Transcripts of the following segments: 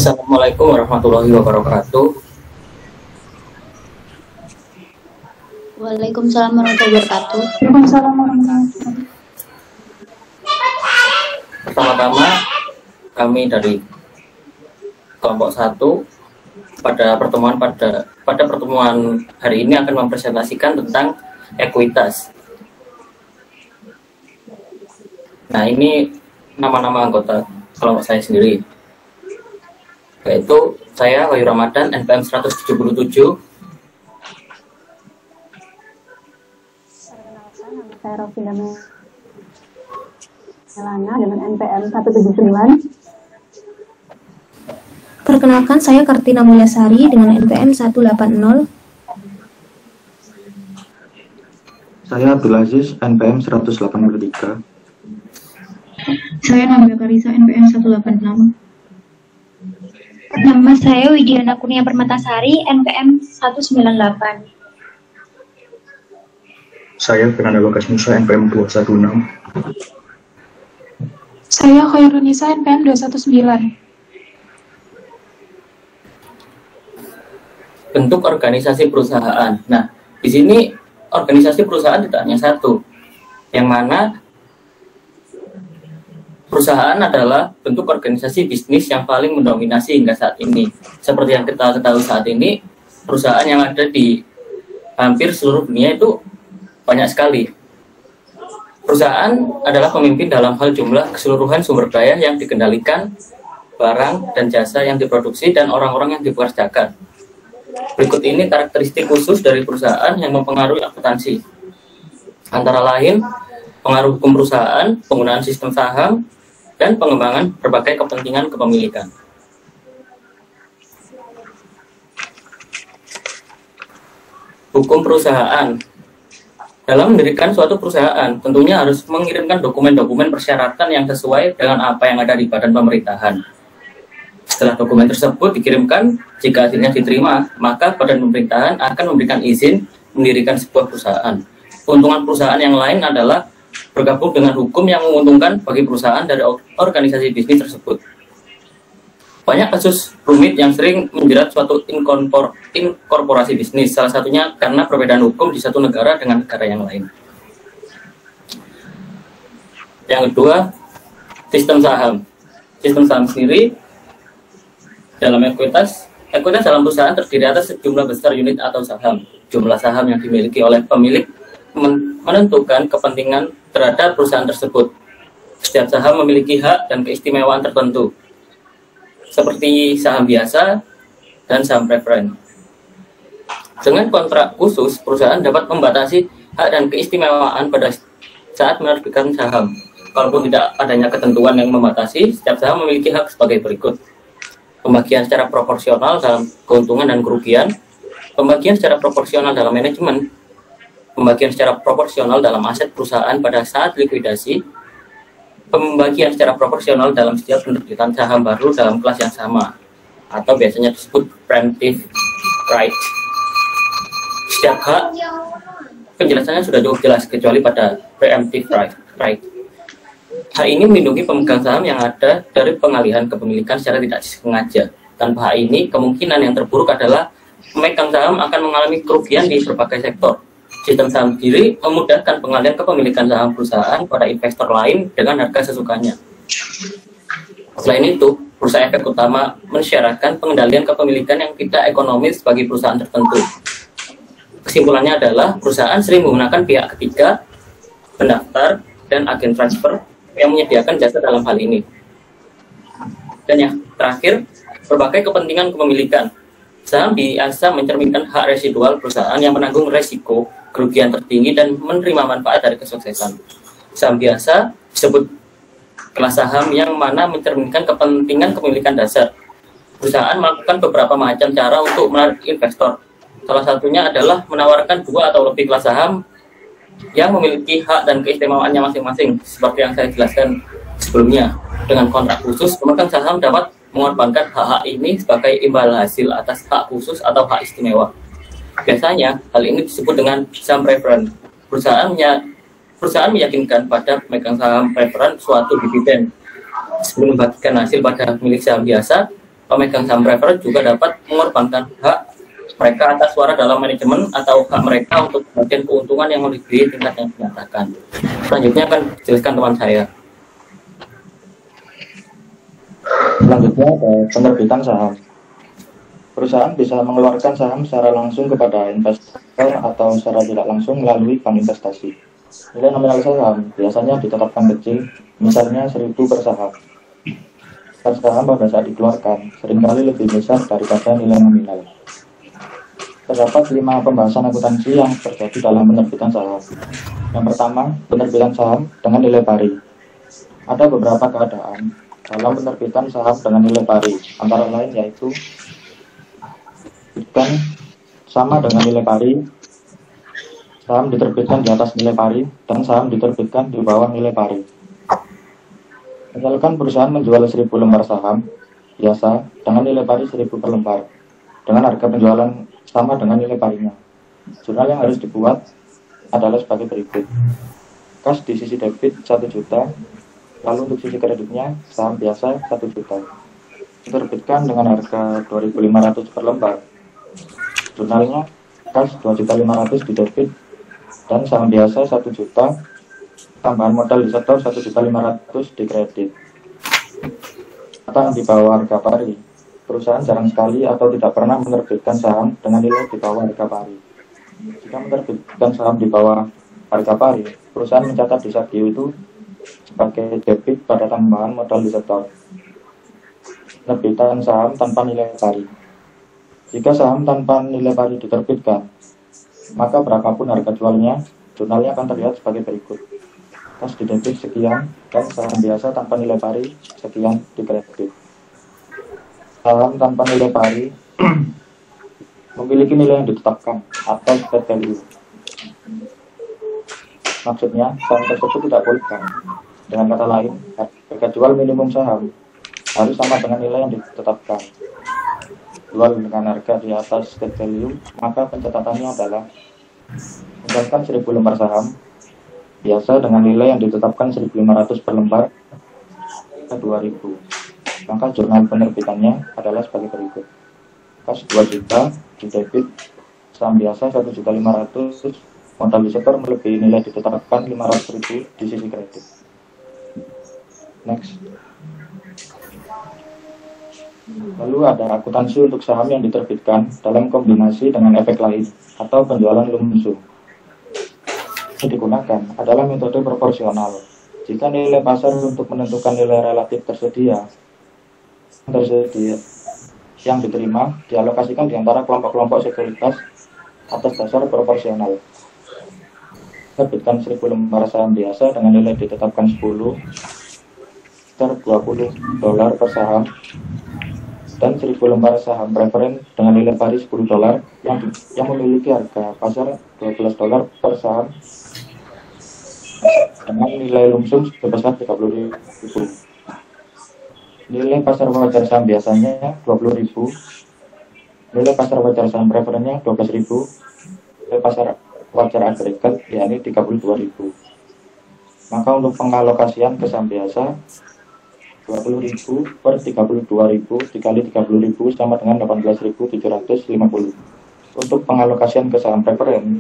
Assalamualaikum warahmatullahi wabarakatuh. Waalaikumsalam warahmatullahi wabarakatuh. Waalaikumsalam warahmatullahi wabarakatuh. Pertama-tama kami dari kelompok 1 pada pertemuan hari ini akan mempresentasikan tentang ekuitas. Nah, ini nama-nama anggota kelompok saya sendiri, yaitu saya Wahyu Ramadan, NPM 177. Saya Rofina Melana dengan NPM 179. Perkenalkan, saya Kartina Mulyasari dengan NPM 180. Saya Abdul Aziz, NPM 183. Saya Nabila Karisa, NPM 186. Nama saya Widiana Kurnia Permatasari, NPM 198. Saya Fernando Bagas Musa, NPM 216. Saya Khairunisa, NPM 219. Bentuk organisasi perusahaan. Nah, di sini organisasi perusahaan tidak hanya satu, yang mana perusahaan adalah bentuk organisasi bisnis yang paling mendominasi hingga saat ini. Seperti yang kita ketahui saat ini, perusahaan yang ada di hampir seluruh dunia itu banyak sekali. Perusahaan adalah pemimpin dalam hal jumlah keseluruhan sumber daya yang dikendalikan, barang dan jasa yang diproduksi, dan orang-orang yang dipekerjakan. Berikut ini karakteristik khusus dari perusahaan yang mempengaruhi akuntansi. Antara lain, pengaruh hukum perusahaan, penggunaan sistem saham, dan pengembangan berbagai kepentingan kepemilikan. Hukum perusahaan. Dalam mendirikan suatu perusahaan, tentunya harus mengirimkan dokumen-dokumen persyaratan yang sesuai dengan apa yang ada di badan pemerintahan. Setelah dokumen tersebut dikirimkan, jika hasilnya diterima, maka badan pemerintahan akan memberikan izin mendirikan sebuah perusahaan. Keuntungan perusahaan yang lain adalah bergabung dengan hukum yang menguntungkan bagi perusahaan dari organisasi bisnis tersebut. Banyak kasus rumit yang sering menjerat suatu inkorporasi bisnis, salah satunya karena perbedaan hukum di satu negara dengan negara yang lain. Yang kedua, sistem saham. Sistem saham sendiri dalam ekuitas dalam perusahaan terdiri atas sejumlah besar unit atau saham. Jumlah saham yang dimiliki oleh pemilik menentukan kepentingan terhadap perusahaan tersebut. Setiap saham memiliki hak dan keistimewaan tertentu, seperti saham biasa dan saham preferen. Dengan kontrak khusus, perusahaan dapat membatasi hak dan keistimewaan pada saat menerbitkan saham. Kalaupun tidak adanya ketentuan yang membatasi, setiap saham memiliki hak sebagai berikut: pembagian secara proporsional dalam keuntungan dan kerugian, pembagian secara proporsional dalam manajemen, pembagian secara proporsional dalam aset perusahaan pada saat likuidasi, pembagian secara proporsional dalam setiap penerbitan saham baru dalam kelas yang sama, atau biasanya disebut preemptive right. Setiap hak, penjelasannya sudah cukup jelas kecuali pada preemptive right. Hak ini melindungi pemegang saham yang ada dari pengalihan kepemilikan secara tidak sengaja. Tanpa hak ini, kemungkinan yang terburuk adalah pemegang saham akan mengalami kerugian di berbagai sektor. Sistem saham sendiri memudahkan pengalihan kepemilikan saham perusahaan pada investor lain dengan harga sesukanya. Selain itu, bursa efek utama mensyaratkan pengendalian kepemilikan yang tidak ekonomis bagi perusahaan tertentu. Kesimpulannya adalah perusahaan sering menggunakan pihak ketiga, pendaftar, dan agen transfer yang menyediakan jasa dalam hal ini. Dan yang terakhir, berbagai kepentingan kepemilikan. Saham biasa mencerminkan hak residual perusahaan yang menanggung resiko, kerugian tertinggi, dan menerima manfaat dari kesuksesan. Saham biasa disebut kelas saham yang mana mencerminkan kepentingan kepemilikan dasar. Perusahaan melakukan beberapa macam cara untuk menarik investor. Salah satunya adalah menawarkan 2 atau lebih kelas saham yang memiliki hak dan keistimewaannya masing-masing, seperti yang saya jelaskan sebelumnya. Dengan kontrak khusus, pemegang saham dapat mengorbankan hak-hak ini sebagai imbal hasil atas hak khusus atau hak istimewa. Biasanya, hal ini disebut dengan saham preferen. Perusahaan meyakinkan pada pemegang saham preferen suatu dividen. Sebelum membagikan hasil pada pemilik saham biasa, pemegang saham preferred juga dapat mengorbankan hak mereka atas suara dalam manajemen atau hak mereka untuk bagian keuntungan yang melebihi tingkat yang dinyatakan. Selanjutnya akan dijelaskan teman saya. Selanjutnya penerbitan saham. Perusahaan bisa mengeluarkan saham secara langsung kepada investor atau secara tidak langsung melalui bank investasi. Nilai nominal saham biasanya ditetapkan kecil, misalnya 1.000 per saham. Saham pada saat dikeluarkan seringkali lebih besar daripada nilai nominal. Terdapat 5 pembahasan akuntansi yang terjadi dalam penerbitan saham. Yang pertama, penerbitan saham dengan nilai pari. Ada beberapa keadaan dalam penerbitan saham dengan nilai pari, antara lain yaitu sama dengan nilai pari, saham diterbitkan di atas nilai pari, dan saham diterbitkan di bawah nilai pari. Misalkan perusahaan menjual 1.000 lembar saham biasa dengan nilai pari 1.000 per lembar, dengan harga penjualan sama dengan nilai parinya. Jurnal yang harus dibuat adalah sebagai berikut. Kas di sisi debit 1 juta, lalu untuk sisi kreditnya saham biasa 1 juta. Diterbitkan dengan harga 2.500 per lembar. Jurnalnya kas 2.500.000 di debit dan saham biasa 1 juta, tambahan modal di setor 1.500.000 di kredit. Atau di bawah harga pari. Perusahaan jarang sekali atau tidak pernah menerbitkan saham dengan nilai di bawah harga pari. Jika menerbitkan saham di bawah harga pari, perusahaan mencatat di Sagio itu sebagai debit pada tambahan modal di setor. Penerbitan saham tanpa nilai pari. Jika saham tanpa nilai pari diterbitkan, maka berapapun harga jualnya, jurnalnya akan terlihat sebagai berikut. Kas di debit sekian, dan saham biasa tanpa nilai pari sekian di kredit. Saham tanpa nilai pari memiliki nilai yang ditetapkan atau spot value. Maksudnya, saham tersebut tidak boleh kan. Dengan kata lain, harga jual minimum saham harus sama dengan nilai yang ditetapkan. Jual dengan harga di atas spot value, maka pencatatannya adalah misalkan 1.000 lembar saham biasa dengan nilai yang ditetapkan 1.500 per lembar ke 2.000. Maka jurnal penerbitannya adalah sebagai berikut. Kas 2 juta di debit, saham biasa 1.500.000, modal di setor melebihi nilai ditetapkan 500.000 di sisi kredit. Next. Lalu ada akuntansi untuk saham yang diterbitkan dalam kombinasi dengan efek lain atau penjualan lumsum. Yang digunakan adalah metode proporsional. Jika nilai pasar untuk menentukan nilai relatif tersedia yang diterima dialokasikan di antara kelompok-kelompok sekuritas atas dasar proporsional. Terbitkan 1.000 lembar saham biasa dengan nilai ditetapkan 10 per $20 per saham, dan 1.000 lembar saham preferen dengan nilai pari $10 yang memiliki harga pasar $12 per saham dengan nilai lumsum sebesar 30.000. Nilai pasar wajar saham biasanya 20.000, nilai pasar wajar saham preferennya 12.000, nilai pasar wajar agregat yakni 32.000. Maka untuk pengalokasian ke saham biasa 20.000 per 32.000 dikali 30.000 sama dengan 18.750. Untuk pengalokasian ke saham preferen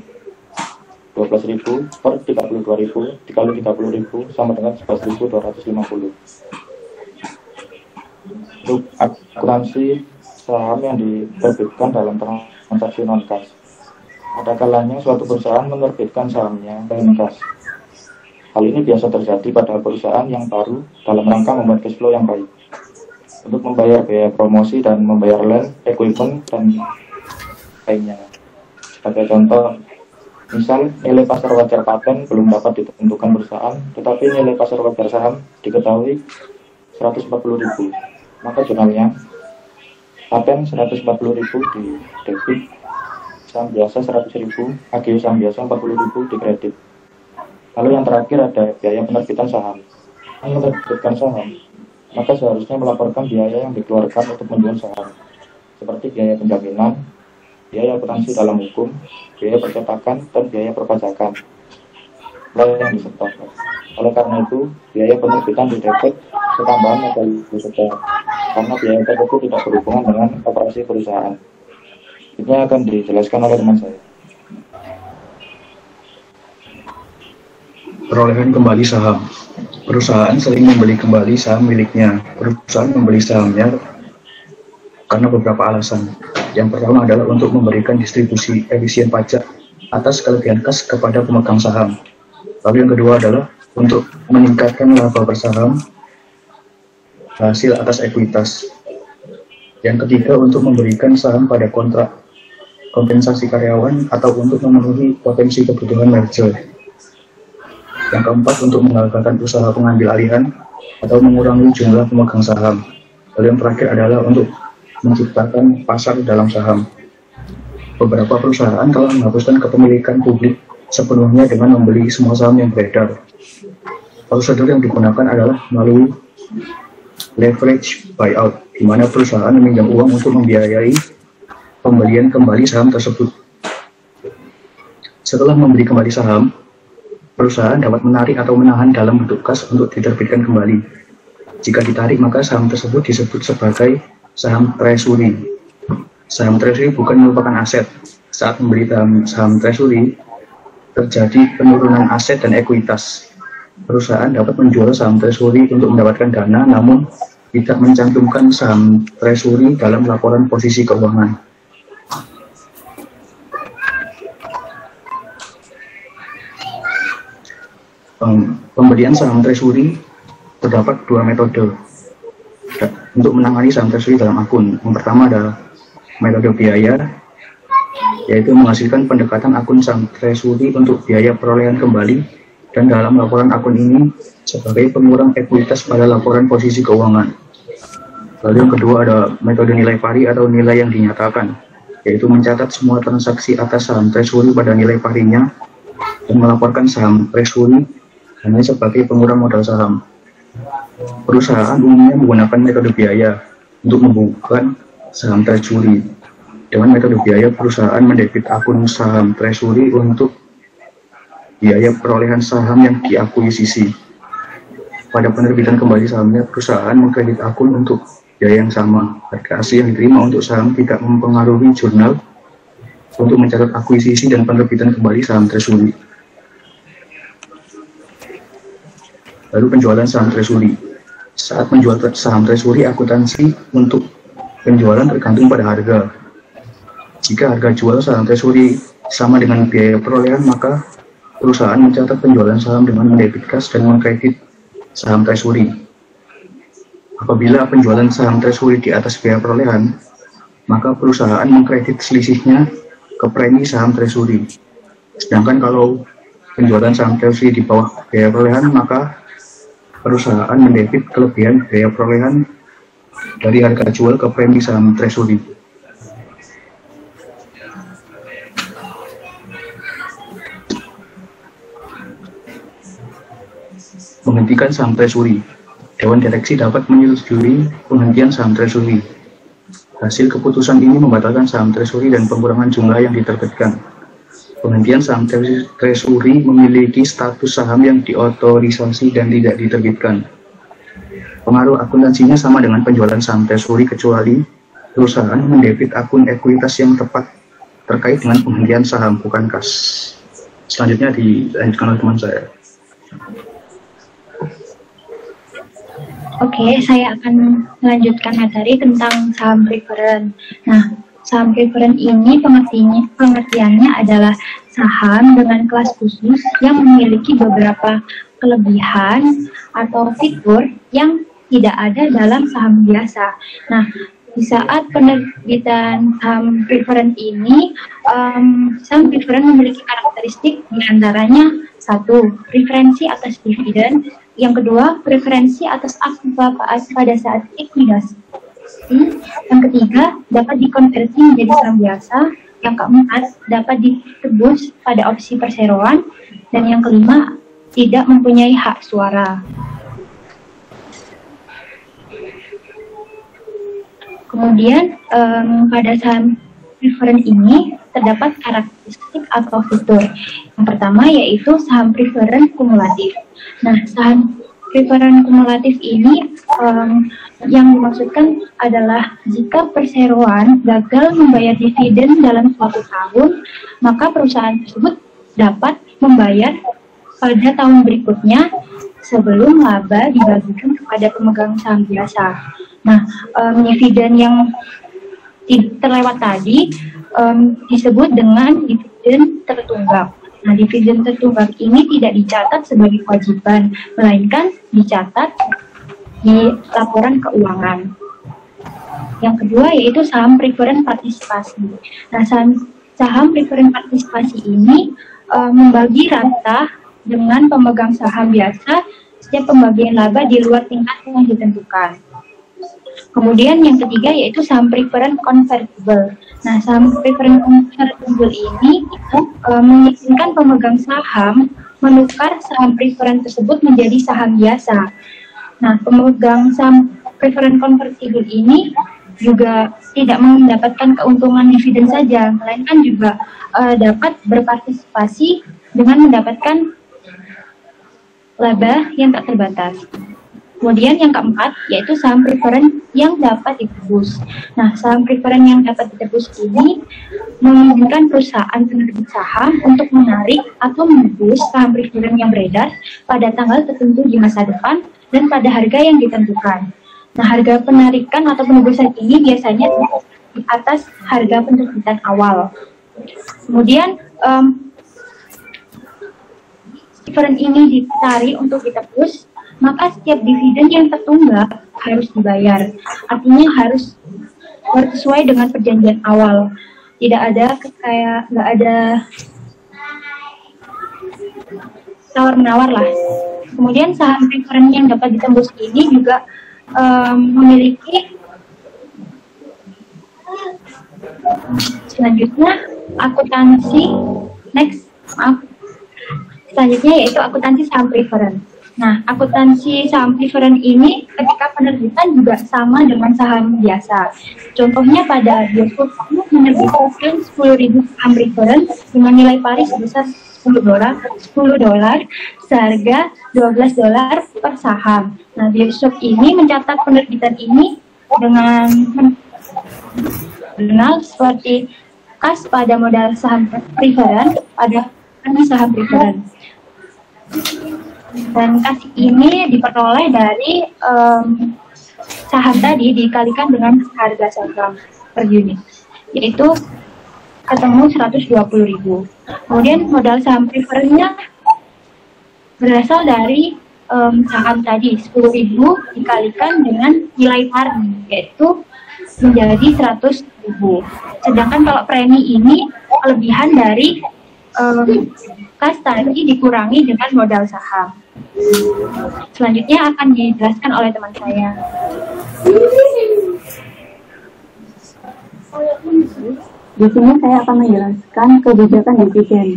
12.000 per 32.000 dikali 30.000 sama dengan 11.250. Untuk akuntansi saham yang diterbitkan dalam transaksi non-kas. Ada kalanya suatu perusahaan menerbitkan sahamnya dalam kas. Hal ini biasa terjadi pada perusahaan yang baru dalam rangka membuat cash flow yang baik, untuk membayar biaya promosi dan membayar land, equipment, dan lainnya. Sebagai contoh, misal nilai pasar wajar paten belum dapat ditentukan perusahaan, tetapi nilai pasar wajar saham diketahui 140.000. Maka jurnalnya paten 140.000 di debit, saham biasa 100.000, AGU saham biasa 40.000 di kredit. Lalu yang terakhir ada biaya penerbitan saham. Yang menerbitkan saham, maka seharusnya melaporkan biaya yang dikeluarkan untuk menjual saham, seperti biaya penjaminan, biaya akuntansi dalam hukum, biaya percetakan, dan biaya perpajakan. yang disetor. Oleh karena itu, biaya penerbitan didebit setambahan modal setor karena biaya tersebut tidak berhubungan dengan operasi perusahaan. Ini akan dijelaskan oleh teman saya. Perolehan kembali saham. Perusahaan sering membeli kembali saham miliknya. Perusahaan membeli sahamnya karena beberapa alasan. Yang pertama adalah untuk memberikan distribusi efisien pajak atas kelebihan kas kepada pemegang saham. Lalu yang kedua adalah untuk meningkatkan laba per saham hasil atas ekuitas. Yang ketiga untuk memberikan saham pada kontrak kompensasi karyawan atau untuk memenuhi potensi kebutuhan merger. Yang keempat untuk menggagalkan usaha pengambil alihan atau mengurangi jumlah pemegang saham. Lalu yang terakhir adalah untuk menciptakan pasar dalam saham. Beberapa perusahaan telah menghapuskan kepemilikan publik sepenuhnya dengan membeli semua saham yang beredar. Prosedur yang digunakan adalah melalui leverage buyout, di mana perusahaan meminjam uang untuk membiayai pembelian kembali saham tersebut. Setelah membeli kembali saham, perusahaan dapat menarik atau menahan dalam bentuk kas untuk diterbitkan kembali. Jika ditarik, maka saham tersebut disebut sebagai saham treasury. Saham treasury bukan merupakan aset. Saat membeli saham treasury, terjadi penurunan aset dan ekuitas. Perusahaan dapat menjual saham treasury untuk mendapatkan dana, namun tidak mencantumkan saham treasury dalam laporan posisi keuangan. Pembelian saham treasury terdapat dua metode untuk menangani saham treasury dalam akun. Yang pertama adalah metode biaya, yaitu menghasilkan pendekatan akun saham treasury untuk biaya perolehan kembali dan dalam laporan akun ini sebagai pengurang ekuitas pada laporan posisi keuangan. Lalu yang kedua ada metode nilai pari atau nilai yang dinyatakan, yaitu mencatat semua transaksi atas saham treasury pada nilai parinya dan melaporkan saham treasury hanya sebagai pengurang modal saham. Perusahaan umumnya menggunakan metode biaya untuk membukukan saham treasury. Dengan metode biaya, perusahaan mendebit akun saham treasury untuk biaya perolehan saham yang diakuisisi. Pada penerbitan kembali sahamnya, perusahaan mengkredit akun untuk biaya yang sama. Harga asli yang diterima untuk saham tidak mempengaruhi jurnal untuk mencatat akuisisi dan penerbitan kembali saham treasury. Lalu penjualan saham treasury. Saat menjual saham treasury, akuntansi untuk penjualan tergantung pada harga. Jika harga jual saham treasury sama dengan biaya perolehan, maka perusahaan mencatat penjualan saham dengan mendebit kas dan mengkredit saham treasury. Apabila penjualan saham treasury di atas biaya perolehan, maka perusahaan mengkredit selisihnya ke premi saham treasury. Sedangkan kalau penjualan saham treasury di bawah biaya perolehan, maka perusahaan mendebit kelebihan biaya perolehan dari harga jual ke premi saham treasury. Menghentikan saham treasury. Dewan Direksi dapat menyetujui penghentian saham treasury. Hasil keputusan ini membatalkan saham treasury dan pengurangan jumlah yang diterbitkan. Penghentian saham treasury memiliki status saham yang diotorisasi dan tidak diterbitkan. Pengaruh akuntansinya sama dengan penjualan saham treasury kecuali perusahaan mendebit akun ekuitas yang tepat terkait dengan penghentian saham, bukan kas. Selanjutnya dilanjutkan oleh teman saya. Oke, saya akan melanjutkan materi tentang saham preferen. Nah, saham preferen ini pengertiannya adalah saham dengan kelas khusus yang memiliki beberapa kelebihan atau fitur yang tidak ada dalam saham biasa. Nah, di saat penerbitan saham preferen ini, saham preferen memiliki karakteristik diantaranya: satu, preferensi atas dividen; yang kedua, preferensi atas aktiva pada saat likuidasi; yang ketiga, dapat dikonversi menjadi saham biasa; yang keempat, dapat ditebus pada opsi perseroan; dan yang kelima, tidak mempunyai hak suara. Kemudian pada saham preferen ini terdapat karakteristik atau fitur. Yang pertama yaitu saham preferen kumulatif. Nah, saham preferen kumulatif ini yang dimaksudkan adalah jika perseroan gagal membayar dividen dalam suatu tahun, maka perusahaan tersebut dapat membayar pada tahun berikutnya sebelum laba dibagikan kepada pemegang saham biasa. Nah, dividen yang terlewat tadi disebut dengan dividen tertunggak. Nah, dividen tertunggak ini tidak dicatat sebagai kewajiban, melainkan dicatat di laporan keuangan. Yang kedua yaitu saham preferen partisipasi. Nah, saham preferen partisipasi ini membagi rata dengan pemegang saham biasa setiap pembagian laba di luar tingkat yang ditentukan. Kemudian yang ketiga yaitu saham preferen convertible. Nah, saham preferen convertible ini mengizinkan pemegang saham menukar saham preferen tersebut menjadi saham biasa. Nah, pemegang saham preferen convertible ini juga tidak mendapatkan keuntungan dividen saja, melainkan juga dapat berpartisipasi dengan mendapatkan laba yang tak terbatas. Kemudian yang keempat yaitu saham preferen yang dapat ditebus. Nah, saham preferen yang dapat ditebus ini memungkinkan perusahaan penerbit saham untuk menarik atau menebus saham preferen yang beredar pada tanggal tertentu di masa depan dan pada harga yang ditentukan. Nah, harga penarikan atau penebusan ini biasanya di atas harga penerbitan awal. Kemudian preferen ini ditarik untuk ditebus, maka setiap dividen yang tertunggak harus dibayar. Artinya harus sesuai dengan perjanjian awal. Tidak ada nggak ada tawar-menawar lah. Kemudian saham preferen yang dapat ditembus ini juga memiliki selanjutnya akuntansi selanjutnya yaitu akuntansi saham preferen. Nah, akuntansi saham preferen ini ketika penerbitan juga sama dengan saham biasa. Contohnya pada Bioskop menerbitkan 10.000 saham preferen dengan nilai pari sebesar $10 seharga $12 per saham. Nah, Bioskop ini mencatat penerbitan ini dengan kenal seperti kas pada modal saham preferen pada saham preferen. Dan kas ini diperoleh dari saham tadi dikalikan dengan harga saham per unit, yaitu ketemu 120.000. Kemudian modal saham preferennya berasal dari saham tadi 10.000 dikalikan dengan nilai par, yaitu menjadi 100.000. Sedangkan kalau premi ini kelebihan dari kas tadi dikurangi dengan modal saham. Selanjutnya akan dijelaskan oleh teman saya. Di sini saya akan menjelaskan kebijakan dividen.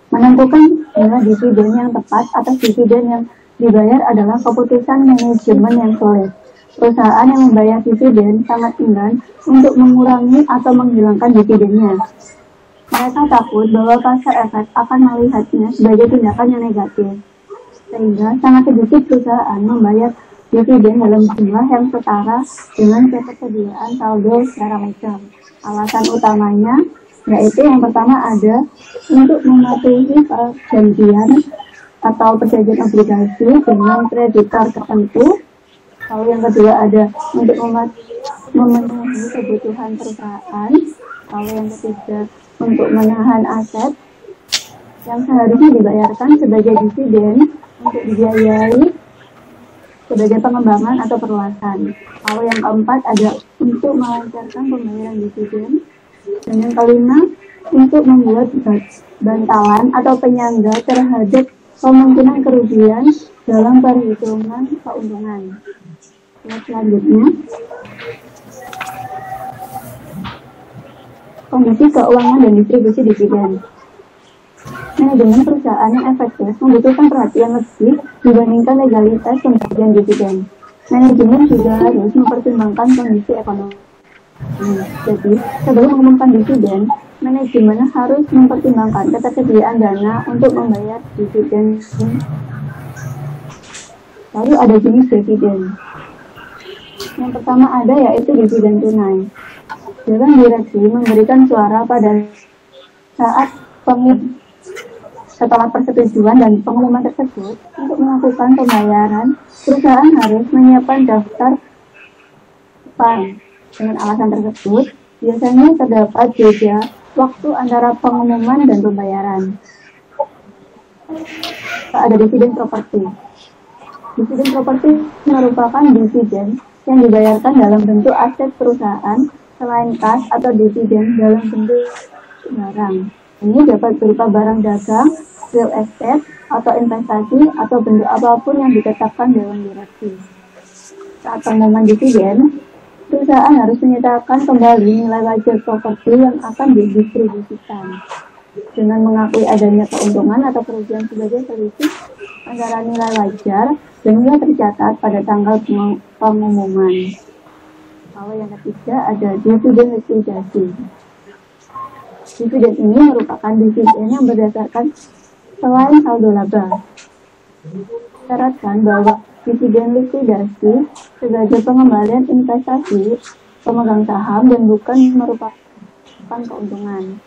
Menentukan jumlah dividen yang tepat atas dividen yang dibayar adalah keputusan manajemen yang solid. Perusahaan yang membayar dividen sangat enggan untuk mengurangi atau menghilangkan dividennya. Mereka takut bahwa pasar efek akan melihatnya sebagai tindakan yang negatif, sehingga sangat sedikit perusahaan membayar dividen dalam jumlah yang setara dengan ketersediaan saldo secara legal. Alasan utamanya yaitu yang pertama ada untuk mematuhi perjanjian atau perjanjian obligasi dengan kreditor tertentu. Lalu yang kedua ada untuk memenuhi kebutuhan perusahaan. Lalu yang ketiga untuk menahan aset yang seharusnya dibayarkan sebagai dividen untuk dibiayai sebagai pengembangan atau perluasan. Lalu yang keempat ada untuk melancarkan pembayaran dividen. Dan yang kelima untuk membuat bantalan atau penyangga terhadap kemungkinan kerugian dalam perhitungan keuntungan. Selanjutnya, kondisi keuangan dan distribusi dividen. Manajemen perusahaan yang efektif membutuhkan perhatian lebih dibandingkan legalitas pembagian dividen. Manajemen juga harus mempertimbangkan kondisi ekonomi Jadi, sebelum mengumumkan dividen, manajemen harus mempertimbangkan ketersediaan dana untuk membayar dividen. Lalu ada jenis dividen. Yang pertama ada yaitu dividen tunai. Dewan direksi memberikan suara pada saat setelah persetujuan dan pengumuman tersebut untuk melakukan pembayaran, perusahaan harus menyiapkan daftar fund. Dengan alasan tersebut, biasanya terdapat jeda waktu antara pengumuman dan pembayaran. Ada dividen properti. Dividen properti merupakan dividen yang dibayarkan dalam bentuk aset perusahaan selain kas atau dividen dalam bentuk barang. Ini dapat berupa barang dagang, real estate, atau investasi, atau bentuk apapun yang ditetapkan Dewan Direksi. Saat pengumuman dividen, perusahaan harus menyatakan kembali nilai wajar properti yang akan didistribusikan. Dengan mengakui adanya keuntungan atau kerugian sebagai selisih antara nilai wajar dan nilai tercatat pada tanggal pengumuman. Kalau yang ketiga ada dividen likuidasi. Dividen ini merupakan dividen yang berdasarkan selain saldo laba. Syaratkan bahwa dividen likuidasi sebagai pengembalian investasi pemegang saham dan bukan merupakan keuntungan.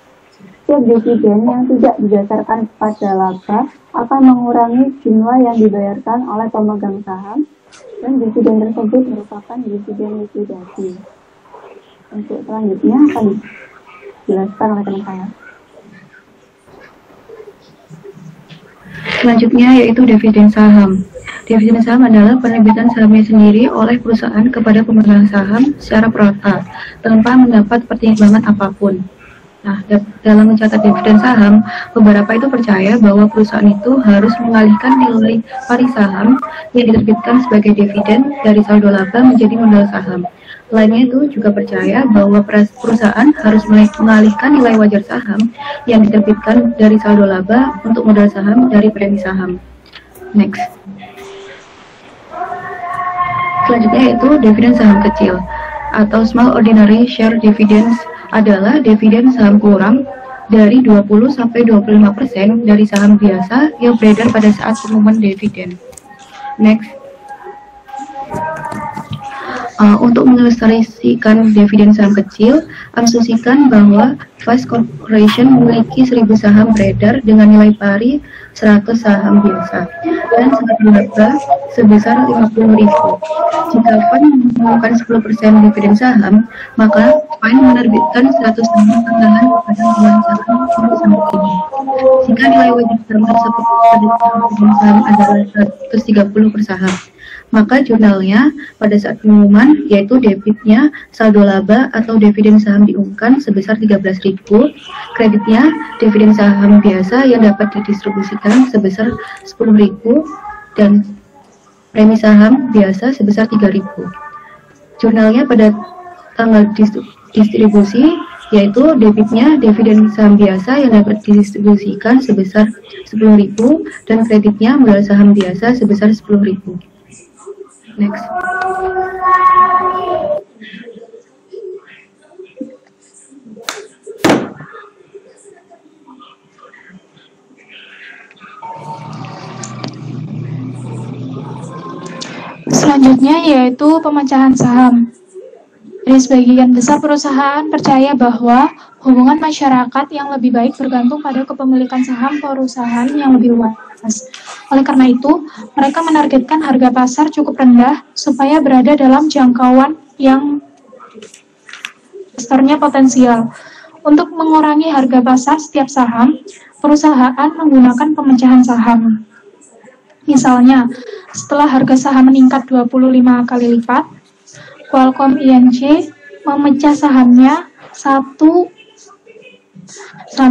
Setiap dividen yang tidak didasarkan pada laba akan mengurangi jumlah yang dibayarkan oleh pemegang saham dan dividen tersebut merupakan dividen likuidasi. Untuk selanjutnya akan dijelaskan oleh teman saya. Selanjutnya yaitu dividen saham. Dividen saham adalah penerbitan sahamnya sendiri oleh perusahaan kepada pemegang saham secara prorata tanpa mendapat pertimbangan apapun. Nah, dalam mencatat dividen saham, beberapa itu percaya bahwa perusahaan itu harus mengalihkan nilai pari saham yang diterbitkan sebagai dividen dari saldo laba menjadi modal saham. Lainnya itu juga percaya bahwa perusahaan harus mengalihkan nilai wajar saham yang diterbitkan dari saldo laba untuk modal saham dari premi saham. Next. Selanjutnya yaitu dividen saham kecil atau small ordinary share dividends adalah dividen saham kurang dari 20-25% dari saham biasa yang beredar pada saat pengumuman dividen. Next. Untuk melestarikan dividen saham kecil, asumsikan bahwa Vice Corporation memiliki 1000 saham beredar dengan nilai pari 100 saham biasa dan saldo laba sebesar 50.000. Jika fund mengumumkan 10% dividen saham, maka fund menerbitkan 100 saham tambahan kepada nilai saham ini. Jika nilai wajar saham tersebut pada dividen saham adalah 130 per saham, maka jurnalnya pada saat pengumuman yaitu debitnya saldo laba atau dividen saham diumumkan sebesar 13.000, kreditnya dividen saham biasa yang dapat didistribusikan sebesar 10.000 dan premi saham biasa sebesar 3.000. Jurnalnya pada tanggal distribusi yaitu debitnya dividen saham biasa yang dapat didistribusikan sebesar 10.000 dan kreditnya modal saham biasa sebesar 10.000. Next. Selanjutnya yaitu pemecahan saham. Dari sebagian besar perusahaan percaya bahwa hubungan masyarakat yang lebih baik bergantung pada kepemilikan saham perusahaan yang lebih luas. Oleh karena itu, mereka menargetkan harga pasar cukup rendah supaya berada dalam jangkauan yang investornya potensial. Untuk mengurangi harga pasar setiap saham, perusahaan menggunakan pemecahan saham. Misalnya, setelah harga saham meningkat 25 kali lipat, Qualcomm INC memecah sahamnya saham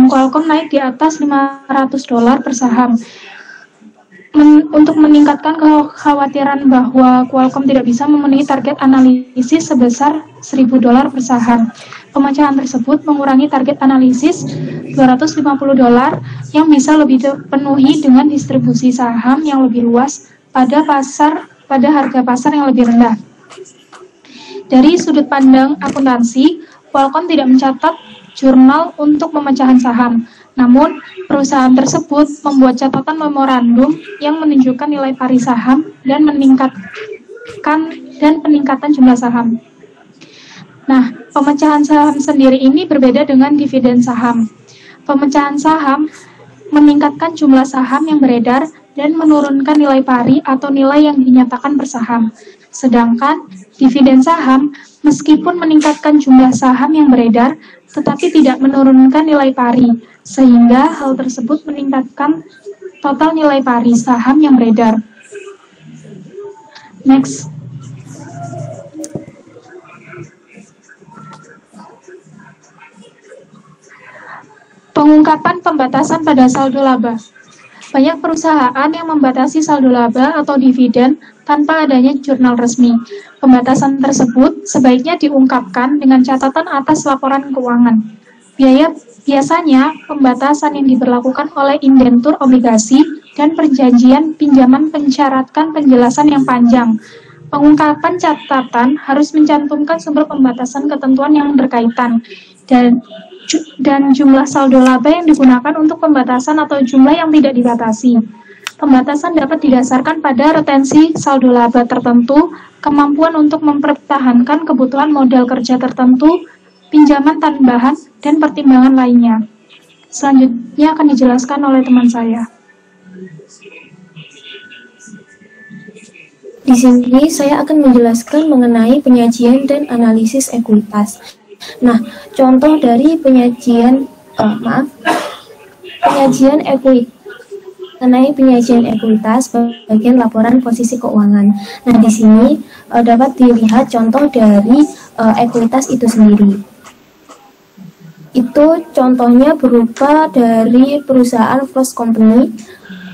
Qualcomm naik di atas $500 per saham. Untuk meningkatkan kekhawatiran bahwa Qualcomm tidak bisa memenuhi target analisis sebesar $1.000 per saham, pemecahan tersebut mengurangi target analisis $250 yang bisa lebih dipenuhi dengan distribusi saham yang lebih luas pada harga pasar yang lebih rendah. Dari sudut pandang akuntansi, Qualcomm tidak mencatat jurnal untuk pemecahan saham. Namun, perusahaan tersebut membuat catatan memorandum yang menunjukkan nilai pari saham dan peningkatan jumlah saham. Nah, pemecahan saham sendiri ini berbeda dengan dividen saham. Pemecahan saham meningkatkan jumlah saham yang beredar dan menurunkan nilai pari atau nilai yang dinyatakan bersaham. Sedangkan dividen saham meskipun meningkatkan jumlah saham yang beredar, tetapi tidak menurunkan nilai pari, sehingga hal tersebut meningkatkan total nilai pari saham yang beredar. Next. Pengungkapan pembatasan pada saldo laba. Banyak perusahaan yang membatasi saldo laba atau dividen tanpa adanya jurnal resmi. Pembatasan tersebut sebaiknya diungkapkan dengan catatan atas laporan keuangan. Biasanya, pembatasan yang diberlakukan oleh indentur obligasi dan perjanjian pinjaman mensyaratkan penjelasan yang panjang. Pengungkapan catatan harus mencantumkan sumber pembatasan ketentuan yang berkaitan dan jumlah saldo laba yang digunakan untuk pembatasan atau jumlah yang tidak dibatasi. Pembatasan dapat didasarkan pada retensi saldo laba tertentu, kemampuan untuk mempertahankan kebutuhan modal kerja tertentu, pinjaman tambahan, dan pertimbangan lainnya. Selanjutnya akan dijelaskan oleh teman saya. Di sini saya akan menjelaskan mengenai penyajian dan analisis ekuitas. Nah, contoh dari penyajian ekuitas bagian laporan posisi keuangan. Nah, di sini dapat dilihat contoh dari ekuitas itu sendiri. Itu contohnya berupa dari perusahaan Frost Company.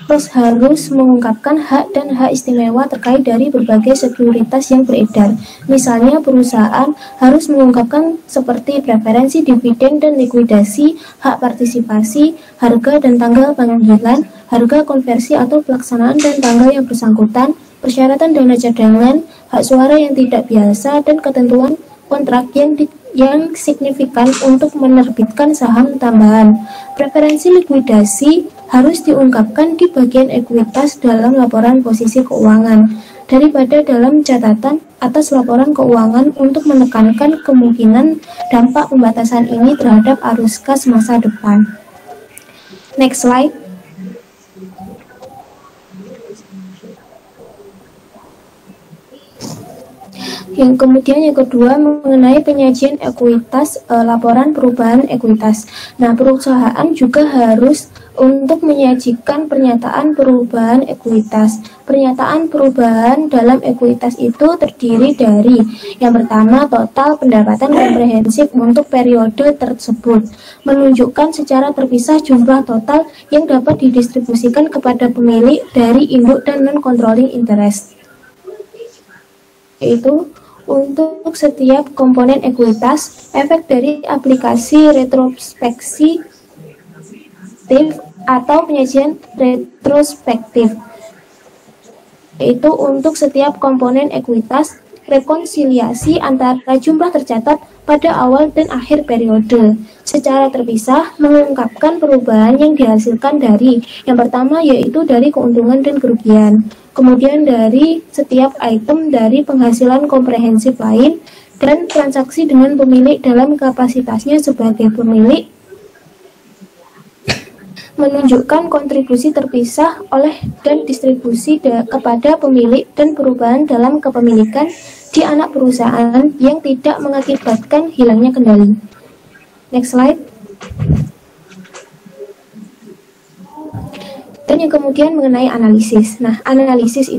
Frost harus mengungkapkan hak dan hak istimewa terkait dari berbagai sekuritas yang beredar. Misalnya, perusahaan harus mengungkapkan seperti preferensi dividen dan likuidasi, hak partisipasi, harga dan tanggal panggilan, harga konversi atau pelaksanaan dan tanggal yang bersangkutan, persyaratan dana cadangan, hak suara yang tidak biasa, dan ketentuan kontrak yang signifikan untuk menerbitkan saham tambahan. Preferensi likuidasi harus diungkapkan di bagian ekuitas dalam laporan posisi keuangan daripada dalam catatan atas laporan keuangan untuk menekankan kemungkinan dampak pembatasan ini terhadap arus kas masa depan. Next slide. Yang kedua mengenai penyajian ekuitas, laporan perubahan ekuitas. Nah, perusahaan juga harus untuk menyajikan pernyataan perubahan ekuitas. Pernyataan perubahan dalam ekuitas itu terdiri dari yang pertama, total pendapatan komprehensif untuk periode tersebut, menunjukkan secara terpisah jumlah total yang dapat didistribusikan kepada pemilik dari induk dan non-controlling interest. Yaitu untuk setiap komponen ekuitas, efek dari aplikasi retrospeksi atau penyajian retrospektif, yaitu untuk setiap komponen ekuitas, rekonsiliasi antara jumlah tercatat pada awal dan akhir periode, secara terpisah mengungkapkan perubahan yang dihasilkan dari yang pertama yaitu dari keuntungan dan kerugian, kemudian dari setiap item dari penghasilan komprehensif lain, dan transaksi dengan pemilik dalam kapasitasnya sebagai pemilik, menunjukkan kontribusi terpisah oleh dan distribusi kepada pemilik dan perubahan dalam kepemilikan di anak perusahaan yang tidak mengakibatkan hilangnya kendali. Next slide. Dan yang kemudian mengenai analisis. Nah, analisis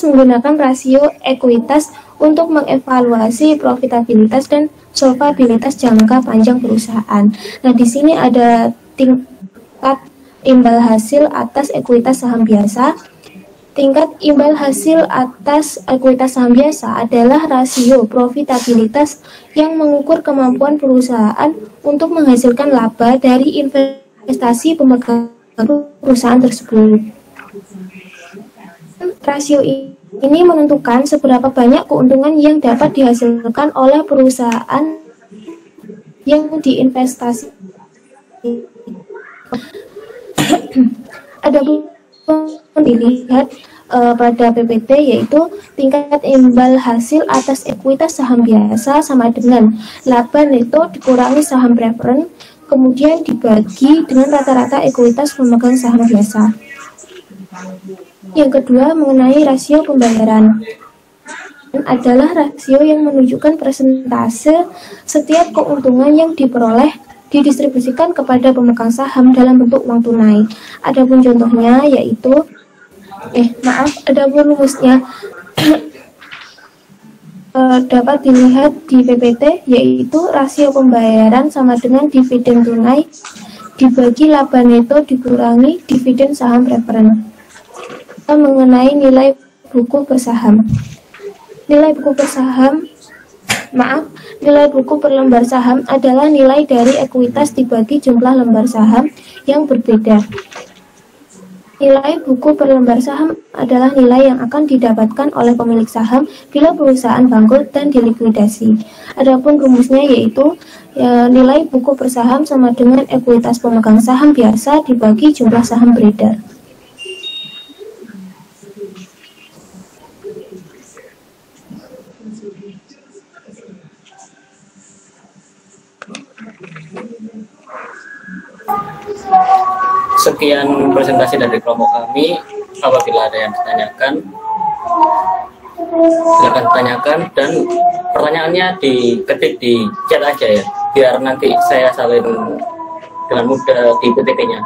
menggunakan rasio ekuitas untuk mengevaluasi profitabilitas dan solvabilitas jangka panjang perusahaan. Nah, di sini ada tingkat imbal hasil atas ekuitas saham biasa. Tingkat imbal hasil atas ekuitas saham biasa adalah rasio profitabilitas yang mengukur kemampuan perusahaan untuk menghasilkan laba dari investasi pemegang perusahaan tersebut. Rasio ini menentukan seberapa banyak keuntungan yang dapat dihasilkan oleh perusahaan yang diinvestasi. Ada pun dilihat pada PPT, yaitu tingkat imbal hasil atas ekuitas saham biasa sama dengan laba neto dikurangi saham preferen, kemudian dibagi dengan rata-rata ekuitas pemegang saham biasa. Yang kedua, mengenai rasio pembayaran, adalah rasio yang menunjukkan persentase setiap keuntungan yang diperoleh didistribusikan kepada pemegang saham dalam bentuk uang tunai. Adapun contohnya yaitu adapun rumusnya dapat dilihat di PPT, yaitu rasio pembayaran sama dengan dividen tunai dibagi laba neto dikurangi dividen saham preferen. Mengenai nilai buku per saham. Nilai buku per lembar saham adalah nilai dari ekuitas dibagi jumlah lembar saham yang berbeda. Nilai buku per lembar saham adalah nilai yang akan didapatkan oleh pemilik saham bila perusahaan bangkrut dan dilikuidasi. Adapun rumusnya yaitu nilai buku per saham sama dengan ekuitas pemegang saham biasa dibagi jumlah saham beredar. Sekian presentasi dari kelompok kami. Apabila ada yang ditanyakan, silakan tanyakan, dan pertanyaannya diketik di chat aja ya, biar nanti saya salin dengan mudah di PPT-nya.